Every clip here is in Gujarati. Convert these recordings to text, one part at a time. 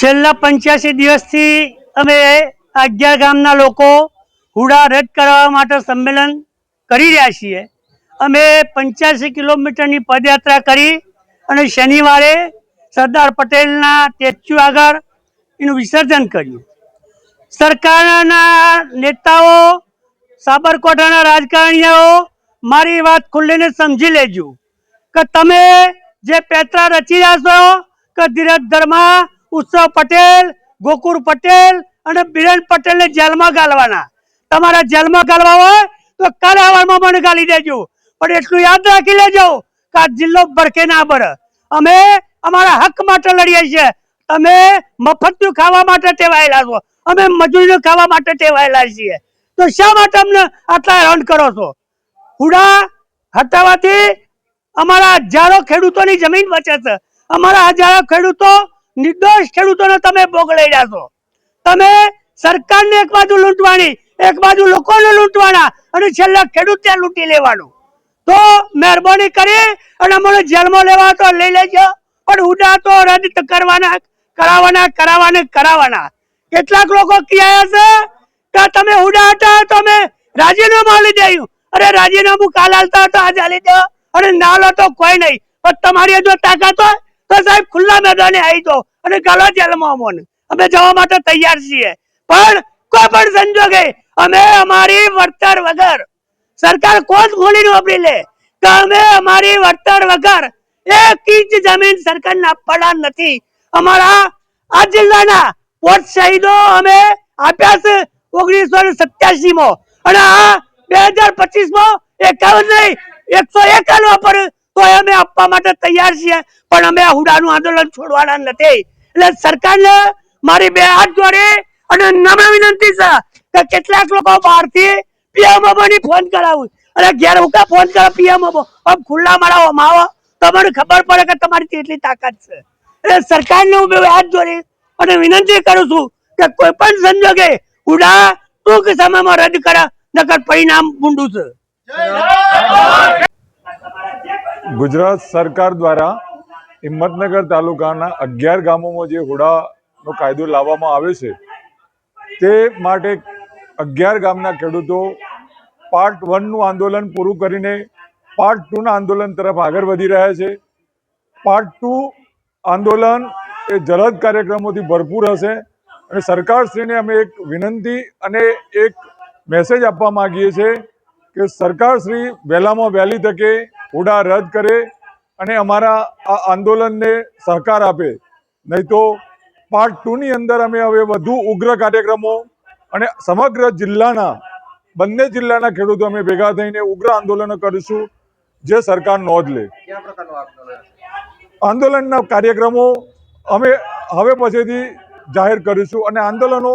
છેલ્લા 85 દિવસથી અમે 11 ગામના લોકો હુડા રદ કરવા માટે સંમેલન કરી રહ્યા છીએ। અમે 85 કિલોમીટરની પદયાત્રા કરી અને શનિવારે સરદાર પટેલના સ્ટેચ્યુ આગળ એનું વિસર્જન કર્યું। સરકારના નેતાઓ, સાબરકાંઠાના રાજકારણીઓ મારી વાત ખુલ્લીને સમજી લેજો કે તમે જે પેતરા રચી રહ્યા છો કે ધીરજ ધર્મા, ઉત્સવ પટેલ, ગોકુળ પટેલ અને બિરેન પટેલને જેલમાં ગાલવાના। તમારા જેલમાં ગાલવા હોય તો કાલે સવારમાં મને ગાલી દેજો, પણ એટલું યાદ રાખી લેજો કે આ જિલ્લો ભડકે ના ભરે। અમે અમારા હક માટે લડીએ છીએ। તમે મફતનું ખાવા માટે ટેવાયેલા છો, અમે મજૂરીનું ખાવા માટે ટેવાયેલા છીએ, તો શા માટે અમને આટલા હેરાન કરો છો? હુડા હટાવવાથી અમારા હજારો ખેડૂતોની જમીન બચે છે। અમારા હજારો ખેડૂતો, નિર્દોષ ખેડૂતોને તમે ભોગ લઈ રહ્યા છો। તમે સરકારને એક બાજુ લૂંટવાની, એક બાજુ લોકોને લૂંટવાના અને છેલ્લા ખેડૂતને લૂંટી લેવાનું। તો મહેરબાની કરી અને મને જેલમાં લેવા તો લઈ લેજો, પણ હુડા તો રદ કરાવવાના। કેટલાક લોકો કહે છે કે તમે હુડા હટાવો તો અમે રાજીનામું લઈ દઈએ। અરે રાજીનામું કાલ હાલતા તો આજે હાલી દો, અને ના લો તો કોઈ નહીં, પણ તમારી જો તાકાત હોય તો સાહેબ ખુલ્લા મેદાને આવી દો અને ગાલો જેલમાં અમોને। અમે જવા માટે તૈયાર છીએ, પણ કોઈ પણ સંજોગે અમે અમારી વળતર વગર, સરકાર કોણ ખોલીને વાપરી લે કે અમે અમારી વળતર વગર 1 ઇંચ જમીન સરકારને આપવાના નથી। અમારા આ જિલ્લાના 5 શહીદો અમે આપ્યા છે 1987 અને આ 2025 51 નહીં 101 આલવા પડે તો અમે આપવા માટે તૈયાર છીએ, પણ અમે હુડાનું આંદોલન છોડવાના નથી। એટલે સરકારને મારી 2 હાથ જોડી અને નમ્ર વિનંતી છે કે કેટલાક લોકો બહારથી પીએમઓની ફોન કરાવું, અને ઘેર ઉકા ફોન કરો પીએમઓ, આમ ખુલ્લા માળાઓમાં આવો તો મને ખબર પડે કે તમારી કેટલી તાકાત છે। એટલે સરકારને હું 2 હાથ જોડી અને વિનંતી કરું છું કે કોઈ પણ સંજોગે હુડા ટૂંક સમયમાં રદ કરે, નકર પરિણામ ઊંડું છે। ગુજરાત સરકાર દ્વારા હિંમતનગર તાલુકાના 11 ગામોમાં જે હુડાનો કાયદો લાવવામાં આવ્યો છે તે માટે 11 ગામના ખેડૂતો પાર્ટ 1નું આંદોલન પૂરું કરીને પાર્ટ 2ના આંદોલન તરફ આગળ વધી રહ્યા છે। પાર્ટ 2 આંદોલન એ જલદ કાર્યક્રમોથી ભરપૂર હશે, અને સરકારશ્રીને અમે એક વિનંતી અને એક મેસેજ આપવા માંગીએ છીએ કે સરકારશ્રી વહેલામાં વહેલી તકે હુડા રદ કરે અને અમારા આ આંદોલનને સહકાર આપે, નહીં તો પાર્ટ 2ની અંદર અમે હવે વધુ ઉગ્ર કાર્યક્રમો અને સમગ્ર જિલ્લાના, બંને જિલ્લાના ખેડૂતો અમે ભેગા થઈને ઉગ્ર આંદોલનો કરીશું, જે સરકાર નોંધ લે। આંદોલનના કાર્યક્રમો અમે હવે પછીથી જાહેર કરીશું, અને આંદોલનો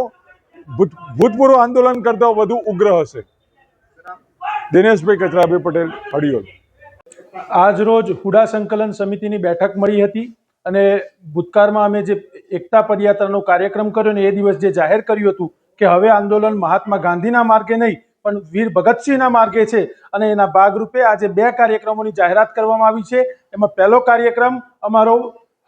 ભૂતપૂર્વ આંદોલન કરતા વધુ ઉગ્ર હશે। દિનેશભાઈ કચરાભાઈ પટેલ, હડિયોલ। આજ રોજ હુડા સંકલન સમિતિની બેઠક મળી હતી, અને ભૂતકાળમાં અમે જે એકતા પદયાત્રાનો કાર્યક્રમ કર્યો ને એ દિવસ જે જાહેર કર્યું હતું કે હવે આંદોલન મહાત્મા ગાંધીના માર્ગે નહીં પણ વીર ભગતસિંહના માર્ગે છે, અને એના ભાગરૂપે આજે 2 કાર્યક્રમોની જાહેરાત કરવામાં આવી છે। એમાં પહેલો કાર્યક્રમ અમારો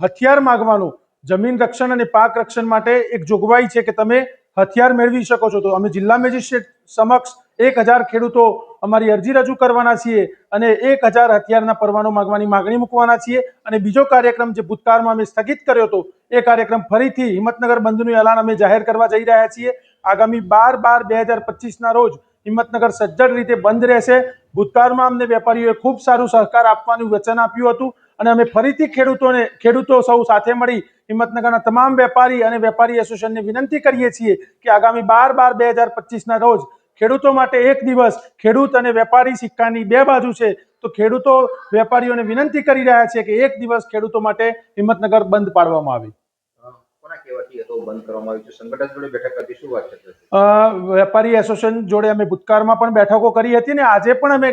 હથિયાર માગવાનો, જમીન રક્ષણ અને પાક રક્ષણ માટે એક જોગવાઈ છે કે તમે હથિયાર મેળવી શકો છો, તો અમે જિલ્લા મેજિસ્ટ્રેટ સમક્ષ 1000 ખેડૂતો અમારી અરજી રજૂ કરવાના છીએ અને 1000 હથિયારના પરવાનો માંગવાની માગણી મૂકવાના છીએ। અને બીજો કાર્યક્રમ જે ભૂતકાળમાં અમે સ્થગિત કર્યો હતો એ કાર્યક્રમ ફરીથી હિંમતનગર બંધનું એલાન અમે જાહેર કરવા જઈ રહ્યા છીએ। આગામી 12/12/2025ના રોજ હિંમતનગર સજ્જડ રીતે બંધ રહેશે। ભૂતકાળમાં અમને વેપારીઓએ ખૂબ સારું સહકાર આપવાનું વચન આપ્યું હતું, અને અમે ફરીથી ખેડૂતો સૌ સાથે મળી હિંમતનગરના તમામ વેપારી અને વેપારી એસોસિએશનને વિનંતી કરીએ છીએ કે આગામી 12/12/2025ના રોજ ખેડૂતો માટે એક દિવસ, ખેડૂત અને વેપારી સિક્કાની 2 બાજુ છે, તો ખેડૂતો વેપારીઓને વિનંતી કરી રહ્યા છે કે એક દિવસ ખેડૂતો માટે હિંમતનગર બંધ પાડવામાં આવે। વેપારી એસોસિએશન જોડે અમે ભૂતકાળમાં પણ બેઠકો કરી હતી ને આજે પણ અમે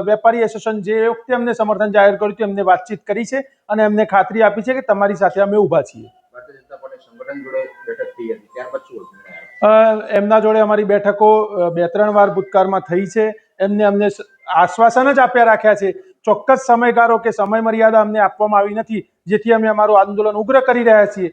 વેપારી એસોસિએશન જે વખતે અમને સમર્થન જાહેર કર્યું હતું એમને વાતચીત કરી છે અને એમને ખાતરી આપી છે કે તમારી સાથે અમે ઊભા છીએ। એમના જોડે અમારી બેઠકો 2-3 વાર ભૂતકાળમાં થઈ છે। એમને અમને આશ્વાસન જ આપ્યા રાખ્યા છે, ચોક્કસ સમયગાળો કે સમય મર્યાદા અમને આપવામાં આવી નથી, જેથી અમે અમારું આંદોલન ઉગ્ર કરી રહ્યા છીએ।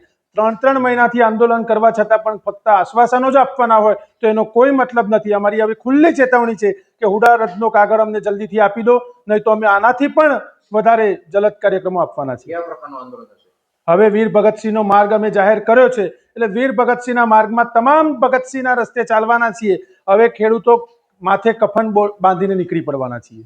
ત્રણ મહિનાથી આંદોલન કરવા છતાં પણ ફક્ત આશ્વાસનો જ આપવાના હોય તો એનો કોઈ મતલબ નથી. અમારી હવે ખુલ્લી ચેતવણી છે કે હુડા રદનો કાગળ અમને જલ્દીથી આપી દો, નહીં તો અમે આનાથી પણ વધારે જલદ કાર્યક્રમો આપવાના છીએ. કયા પ્રકારનું આંદોલન હશે? હવે વીર ભગતસિંહનો માર્ગ અમે જાહેર કર્યો છે, એટલે વીર ભગતસિંહના માર્ગમાં તમામ ભગતસિંહના રસ્તે ચાલવાના છીએ. હવે ખેડૂતો માથે કફન બાંધીને નીકળી પડવાના છીએ.